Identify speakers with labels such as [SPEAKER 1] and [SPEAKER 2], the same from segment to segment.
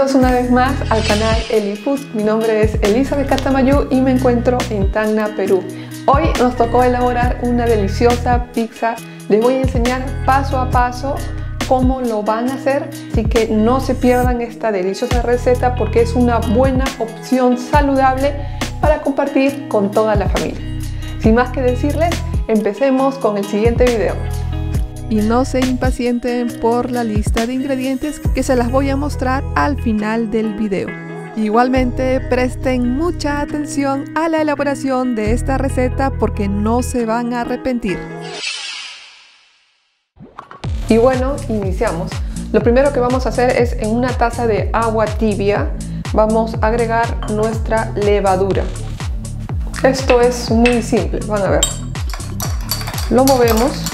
[SPEAKER 1] Bienvenidos una vez más al canal Elifood. Mi nombre es Elizabeth Catamayú y me encuentro en Tacna, Perú. Hoy nos tocó elaborar una deliciosa pizza. Les voy a enseñar paso a paso cómo lo van a hacer, así que no se pierdan esta deliciosa receta porque es una buena opción saludable para compartir con toda la familia. Sin más que decirles, empecemos con el siguiente video. Y no se impacienten por la lista de ingredientes que se las voy a mostrar al final del video. Igualmente presten mucha atención a la elaboración de esta receta porque no se van a arrepentir. Y bueno, iniciamos. Lo primero que vamos a hacer es en una taza de agua tibia vamos a agregar nuestra levadura. Esto es muy simple, van a ver. Lo movemos.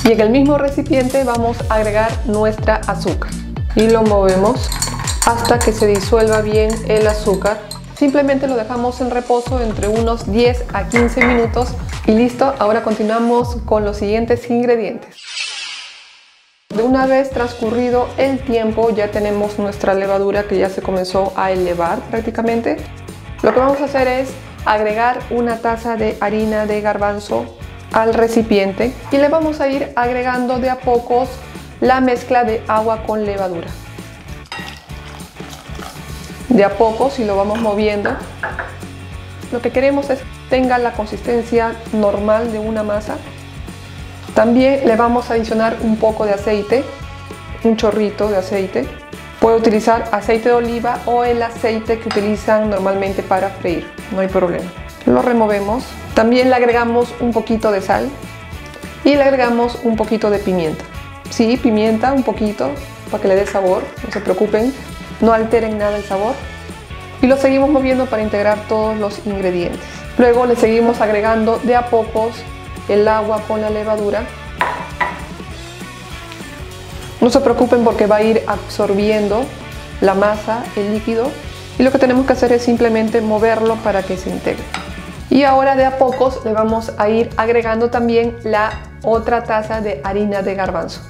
[SPEAKER 1] Y en el mismo recipiente vamos a agregar nuestra azúcar y lo movemos hasta que se disuelva bien el azúcar. Simplemente lo dejamos en reposo entre unos 10 a 15 minutos y listo. Ahora continuamos con los siguientes ingredientes. De una vez transcurrido el tiempo ya tenemos nuestra levadura que ya se comenzó a elevar prácticamente. Lo que vamos a hacer es agregar una taza de harina de garbanzo al recipiente y le vamos a ir agregando de a pocos la mezcla de agua con levadura. De a pocos y lo vamos moviendo. Lo que queremos es que tenga la consistencia normal de una masa. También le vamos a adicionar un poco de aceite, un chorrito de aceite. Puede utilizar aceite de oliva o el aceite que utilizan normalmente para freír, no hay problema. Lo removemos. También le agregamos un poquito de sal y le agregamos un poquito de pimienta. Sí, pimienta un poquito para que le dé sabor, no se preocupen, no alteren nada el sabor. Y lo seguimos moviendo para integrar todos los ingredientes. Luego le seguimos agregando de a pocos el agua con la levadura. No se preocupen porque va a ir absorbiendo la masa, el líquido. Y lo que tenemos que hacer es simplemente moverlo para que se integre. Y ahora de a pocos le vamos a ir agregando también la otra taza de harina de garbanzo.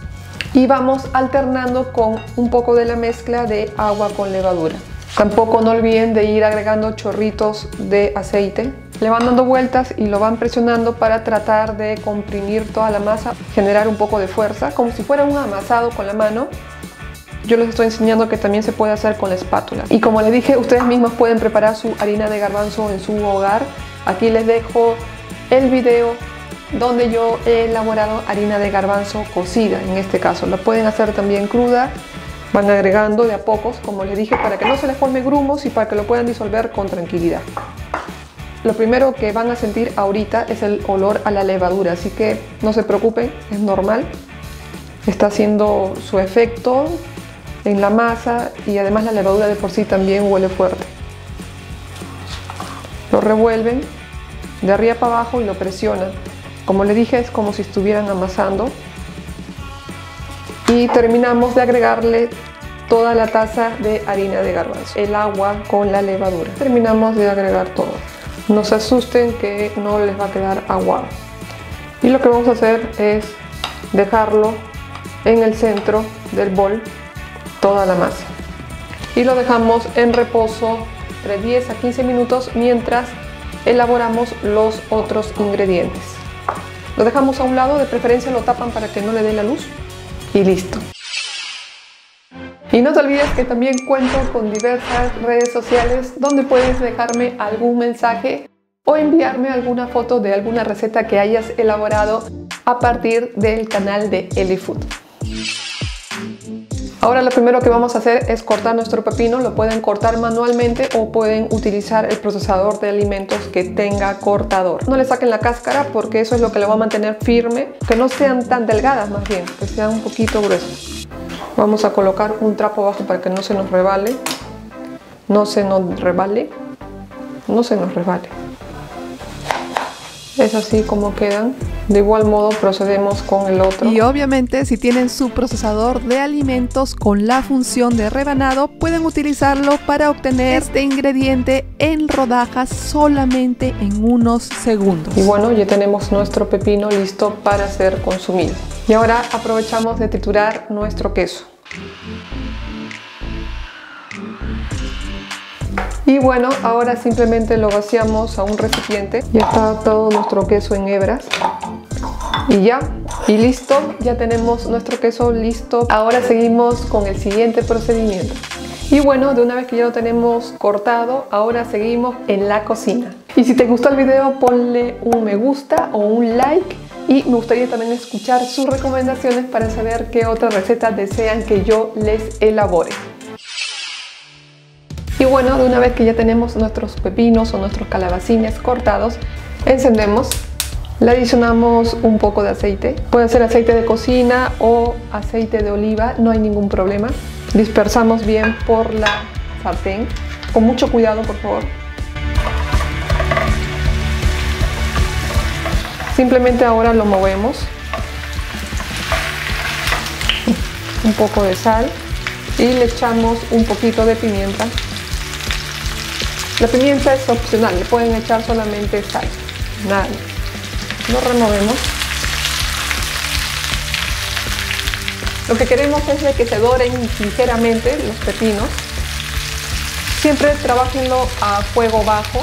[SPEAKER 1] Y vamos alternando con un poco de la mezcla de agua con levadura. Tampoco no olviden de ir agregando chorritos de aceite. Le van dando vueltas y lo van presionando para tratar de comprimir toda la masa, generar un poco de fuerza, como si fuera un amasado con la mano. Yo les estoy enseñando que también se puede hacer con la espátula. Y como les dije, ustedes mismos pueden preparar su harina de garbanzo en su hogar. Aquí les dejo el video donde yo he elaborado harina de garbanzo cocida, en este caso. La pueden hacer también cruda, van agregando de a pocos, como les dije, para que no se les forme grumos y para que lo puedan disolver con tranquilidad. Lo primero que van a sentir ahorita es el olor a la levadura, así que no se preocupen, es normal. Está haciendo su efecto en la masa y además la levadura de por sí también huele fuerte. Lo revuelven de arriba para abajo y lo presionan. Como les dije, es como si estuvieran amasando. Y terminamos de agregarle toda la taza de harina de garbanzo, el agua con la levadura. Terminamos de agregar todo. No se asusten que no les va a quedar aguado. Y lo que vamos a hacer es dejarlo en el centro del bol, toda la masa. Y lo dejamos en reposo entre 10 a 15 minutos mientras elaboramos los otros ingredientes. Lo dejamos a un lado, de preferencia lo tapan para que no le dé la luz y listo. Y no te olvides que también cuento con diversas redes sociales donde puedes dejarme algún mensaje o enviarme alguna foto de alguna receta que hayas elaborado a partir del canal de Elifood. Ahora lo primero que vamos a hacer es cortar nuestro pepino. Lo pueden cortar manualmente o pueden utilizar el procesador de alimentos que tenga cortador. No le saquen la cáscara porque eso es lo que lo va a mantener firme. Que no sean tan delgadas, más bien, que sean un poquito gruesas. Vamos a colocar un trapo abajo para que no se nos resbale. No se nos resbale. No se nos resbale. Es así como quedan. De igual modo procedemos con el otro. Y obviamente si tienen su procesador de alimentos con la función de rebanado, pueden utilizarlo para obtener este ingrediente en rodajas solamente en unos segundos. Y bueno, ya tenemos nuestro pepino listo para ser consumido. Y ahora aprovechamos de triturar nuestro queso. Y bueno, ahora simplemente lo vaciamos a un recipiente. Ya está todo nuestro queso en hebras. Y listo, ya tenemos nuestro queso listo. Ahora seguimos con el siguiente procedimiento. Y bueno, de una vez que ya lo tenemos cortado, ahora seguimos en la cocina. Y si te gustó el video, ponle un me gusta o un like. Y me gustaría también escuchar sus recomendaciones para saber qué otras recetas desean que yo les elabore. Y bueno, de una vez que ya tenemos nuestros pepinos o nuestros calabacines cortados, encendemos. Le adicionamos un poco de aceite. Puede ser aceite de cocina o aceite de oliva, no hay ningún problema. Dispersamos bien por la sartén. Con mucho cuidado, por favor. Simplemente ahora lo movemos. Un poco de sal y le echamos un poquito de pimienta. La pimienta es opcional, le pueden echar solamente sal. Nada. Lo removemos. Lo que queremos es de que se doren ligeramente los pepinos. Siempre trabájenlo a fuego bajo.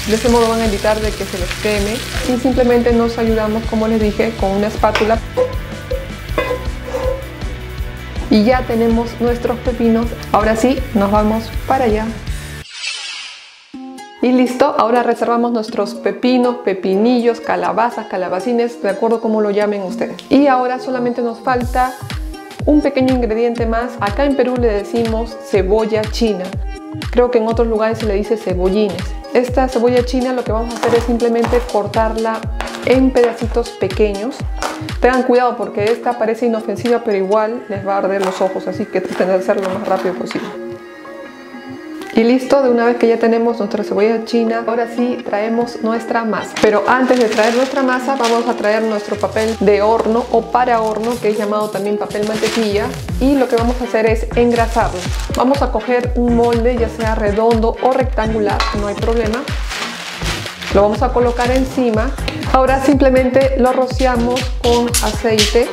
[SPEAKER 1] De ese modo van a evitar de que se les queme. Y simplemente nos ayudamos, como les dije, con una espátula. Y ya tenemos nuestros pepinos. Ahora sí, nos vamos para allá. Y listo, ahora reservamos nuestros pepinos, pepinillos, calabazas, calabacines, de acuerdo como lo llamen ustedes. Y ahora solamente nos falta un pequeño ingrediente más. Acá en Perú le decimos cebolla china. Creo que en otros lugares se le dice cebollines. Esta cebolla china lo que vamos a hacer es simplemente cortarla en pedacitos pequeños. Tengan cuidado porque esta parece inofensiva, pero igual les va a arder los ojos, así que traten de hacerlo lo más rápido posible. Y listo, de una vez que ya tenemos nuestra cebolla china, ahora sí traemos nuestra masa. Pero antes de traer nuestra masa, vamos a traer nuestro papel de horno o para horno, que es llamado también papel mantequilla. Y lo que vamos a hacer es engrasarlo. Vamos a coger un molde, ya sea redondo o rectangular, no hay problema. Lo vamos a colocar encima. Ahora simplemente lo rociamos con aceite.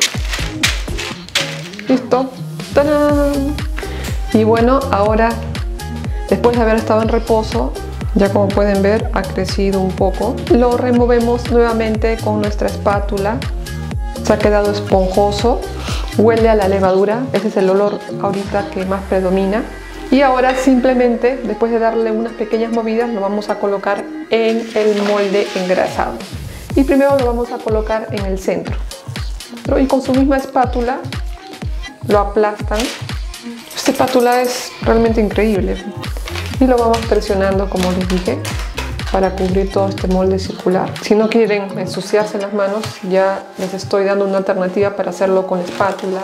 [SPEAKER 1] Listo. ¡Tarán! Y bueno, ahora, después de haber estado en reposo, ya como pueden ver ha crecido un poco. Lo removemos nuevamente con nuestra espátula. Se ha quedado esponjoso, huele a la levadura, ese es el olor ahorita que más predomina. Y ahora simplemente, después de darle unas pequeñas movidas, lo vamos a colocar en el molde engrasado. Y primero lo vamos a colocar en el centro. Y con su misma espátula lo aplastan. Esta espátula es realmente increíble. Y lo vamos presionando, como les dije, para cubrir todo este molde circular. Si no quieren ensuciarse las manos, ya les estoy dando una alternativa para hacerlo con espátula.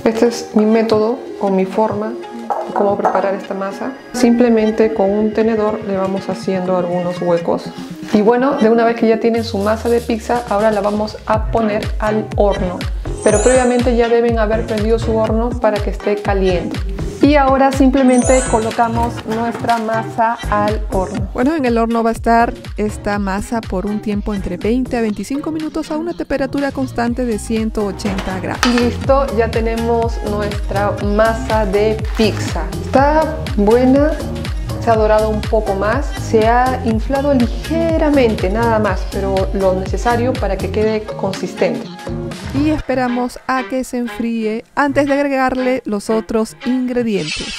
[SPEAKER 1] Este es mi método o mi forma de cómo preparar esta masa. Simplemente con un tenedor le vamos haciendo algunos huecos. Y bueno, de una vez que ya tienen su masa de pizza, ahora la vamos a poner al horno. Pero previamente ya deben haber prendido su horno para que esté caliente. Y ahora simplemente colocamos nuestra masa al horno.
[SPEAKER 2] Bueno, en el horno va a estar esta masa por un tiempo entre 20 a 25 minutos a una temperatura constante de 180 grados.
[SPEAKER 1] Y listo, ya tenemos nuestra masa de pizza. Está buena, se ha dorado un poco más, se ha inflado ligeramente, nada más, pero lo necesario para que quede consistente.
[SPEAKER 2] Y esperamos a que se enfríe antes de agregarle los otros ingredientes.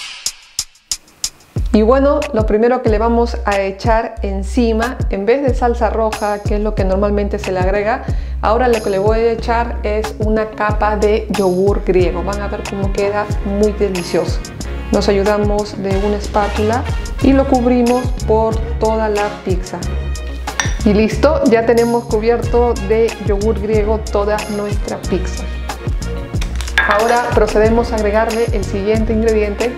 [SPEAKER 1] Y bueno, lo primero que le vamos a echar encima, en vez de salsa roja, que es lo que normalmente se le agrega, ahora lo que le voy a echar es una capa de yogur griego. Van a ver cómo queda muy delicioso. Nos ayudamos de una espátula y lo cubrimos por toda la pizza. Y listo, ya tenemos cubierto de yogur griego toda nuestra pizza. Ahora procedemos a agregarle el siguiente ingrediente.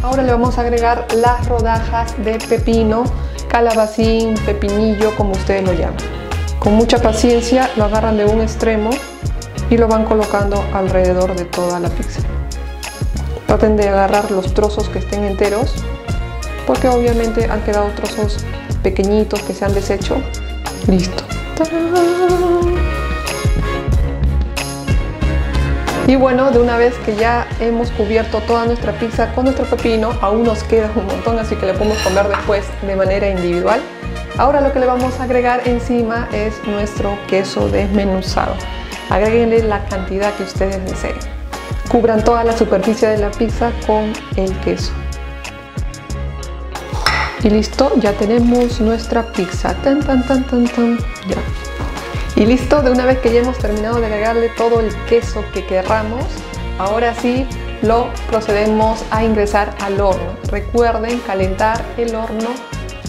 [SPEAKER 1] Ahora le vamos a agregar las rodajas de pepino, calabacín, pepinillo, como ustedes lo llaman. Con mucha paciencia lo agarran de un extremo y lo van colocando alrededor de toda la pizza. Traten de agarrar los trozos que estén enteros, porque obviamente han quedado trozos pequeñitos que se han deshecho. Listo. ¡Tarán! Y bueno, de una vez que ya hemos cubierto toda nuestra pizza con nuestro pepino, aún nos queda un montón, así que le podemos comer después de manera individual. Ahora lo que le vamos a agregar encima es nuestro queso desmenuzado. Agréguenle la cantidad que ustedes deseen. Cubran toda la superficie de la pizza con el queso. Y listo, ya tenemos nuestra pizza. Tan, tan, tan, tan, tan. Ya. Y listo, de una vez que ya hemos terminado de agregarle todo el queso que querramos, ahora sí lo procedemos a ingresar al horno. Recuerden calentar el horno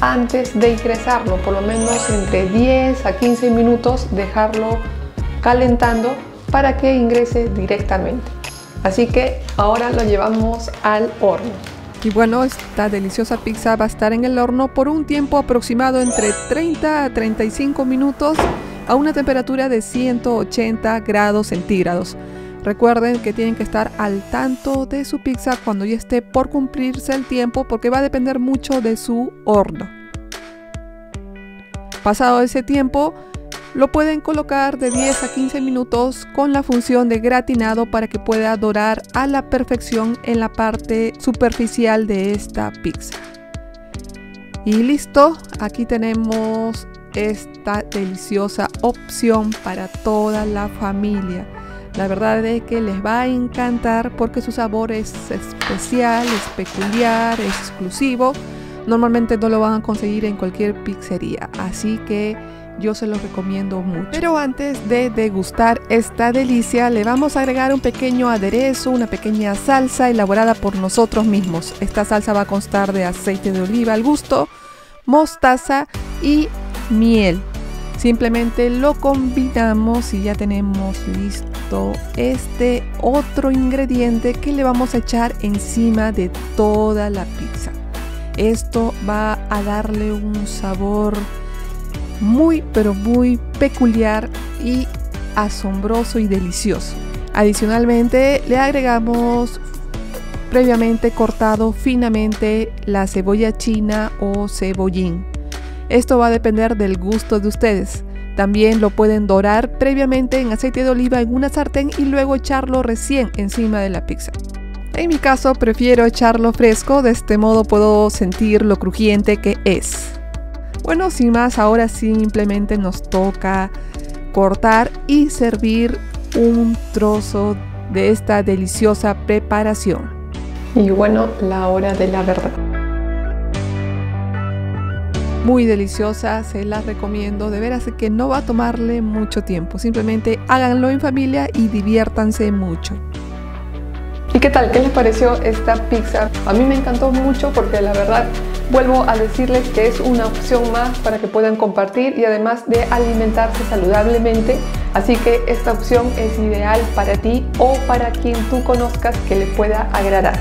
[SPEAKER 1] antes de ingresarlo, por lo menos entre 10 a 15 minutos dejarlo calentando para que ingrese directamente. Así que ahora lo llevamos al horno.
[SPEAKER 2] Y bueno, esta deliciosa pizza va a estar en el horno por un tiempo aproximado entre 30 a 35 minutos a una temperatura de 180 grados centígrados. Recuerden que tienen que estar al tanto de su pizza cuando ya esté por cumplirse el tiempo, porque va a depender mucho de su horno. Pasado ese tiempo, lo pueden colocar de 10 a 15 minutos con la función de gratinado para que pueda dorar a la perfección en la parte superficial de esta pizza. Y listo, aquí tenemos esta deliciosa opción para toda la familia. La verdad es que les va a encantar porque su sabor es especial, es peculiar, es exclusivo. Normalmente no lo van a conseguir en cualquier pizzería, así que yo se los recomiendo mucho. Pero antes de degustar esta delicia, le vamos a agregar un pequeño aderezo, una pequeña salsa elaborada por nosotros mismos. Esta salsa va a constar de aceite de oliva al gusto, mostaza y miel. Simplemente lo combinamos y ya tenemos listo este otro ingrediente que le vamos a echar encima de toda la pizza. Esto va a darle un sabor muy pero muy peculiar y asombroso y delicioso. Adicionalmente le agregamos previamente cortado finamente la cebolla china o cebollín. Esto va a depender del gusto de ustedes. También lo pueden dorar previamente en aceite de oliva en una sartén y luego echarlo recién encima de la pizza. En mi caso prefiero echarlo fresco, de este modo puedo sentir lo crujiente que es. Bueno, sin más, ahora simplemente nos toca cortar y servir un trozo de esta deliciosa preparación.
[SPEAKER 1] Y bueno, la hora de la verdad.
[SPEAKER 2] Muy deliciosa, se las recomiendo, de veras que no va a tomarle mucho tiempo, simplemente háganlo en familia y diviértanse mucho.
[SPEAKER 1] ¿Y qué tal? ¿Qué les pareció esta pizza? A mí me encantó mucho porque la verdad vuelvo a decirles que es una opción más para que puedan compartir y además de alimentarse saludablemente. Así que esta opción es ideal para ti o para quien tú conozcas que le pueda agradar.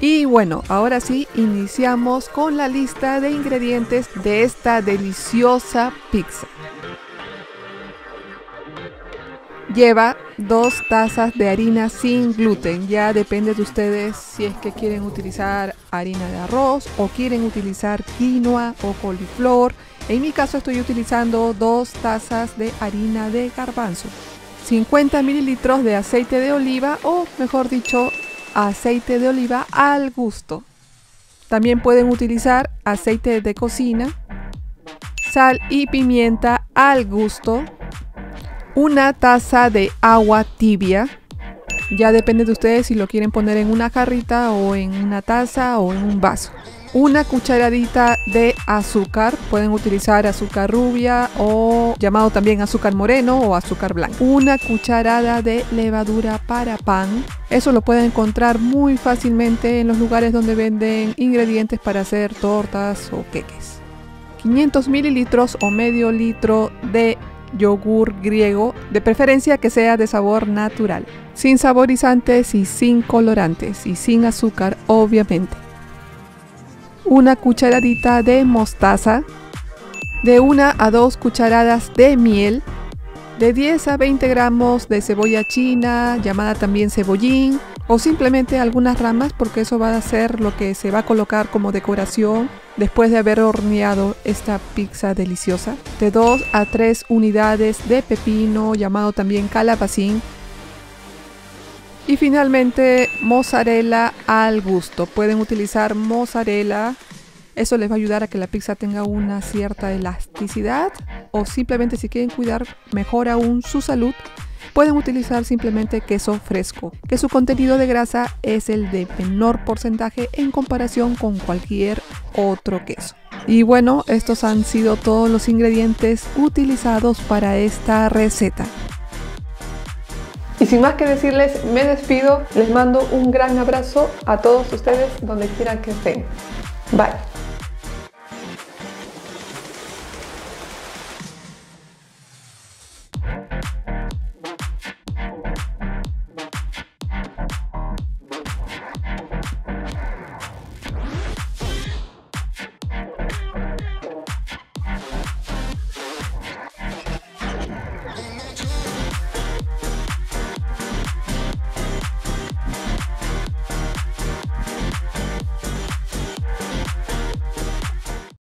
[SPEAKER 2] Y bueno, ahora sí iniciamos con la lista de ingredientes de esta deliciosa pizza. Lleva 2 tazas de harina sin gluten. Ya depende de ustedes si es que quieren utilizar harina de arroz o quieren utilizar quinoa o coliflor. En mi caso estoy utilizando 2 tazas de harina de garbanzo. 50 mililitros de aceite de oliva o mejor dicho aceite de oliva al gusto. También pueden utilizar aceite de cocina, sal y pimienta al gusto. Una taza de agua tibia. Ya depende de ustedes si lo quieren poner en una jarrita o en una taza o en un vaso. Una cucharadita de azúcar. Pueden utilizar azúcar rubia o llamado también azúcar moreno o azúcar blanco. Una cucharada de levadura para pan. Eso lo pueden encontrar muy fácilmente en los lugares donde venden ingredientes para hacer tortas o queques. 500 mililitros o medio litro de yogur griego, de preferencia que sea de sabor natural, sin saborizantes y sin colorantes y sin azúcar obviamente. Una cucharadita de mostaza, de 1 a 2 cucharadas de miel, de 10 a 20 gramos de cebolla china, llamada también cebollín, o simplemente algunas ramas porque eso va a ser lo que se va a colocar como decoración después de haber horneado esta pizza deliciosa. De 2 a 3 unidades de pepino, llamado también calabacín, Y finalmente, mozzarella al gusto. Pueden utilizar mozzarella. Eso les va a ayudar a que la pizza tenga una cierta elasticidad. O simplemente si quieren cuidar mejor aún su salud, pueden utilizar simplemente queso fresco, que su contenido de grasa es el de menor porcentaje en comparación con cualquier otro queso. Y bueno, estos han sido todos los ingredientes utilizados para esta receta.
[SPEAKER 1] Y sin más que decirles, me despido. Les mando un gran abrazo a todos ustedes donde quiera que estén. Bye.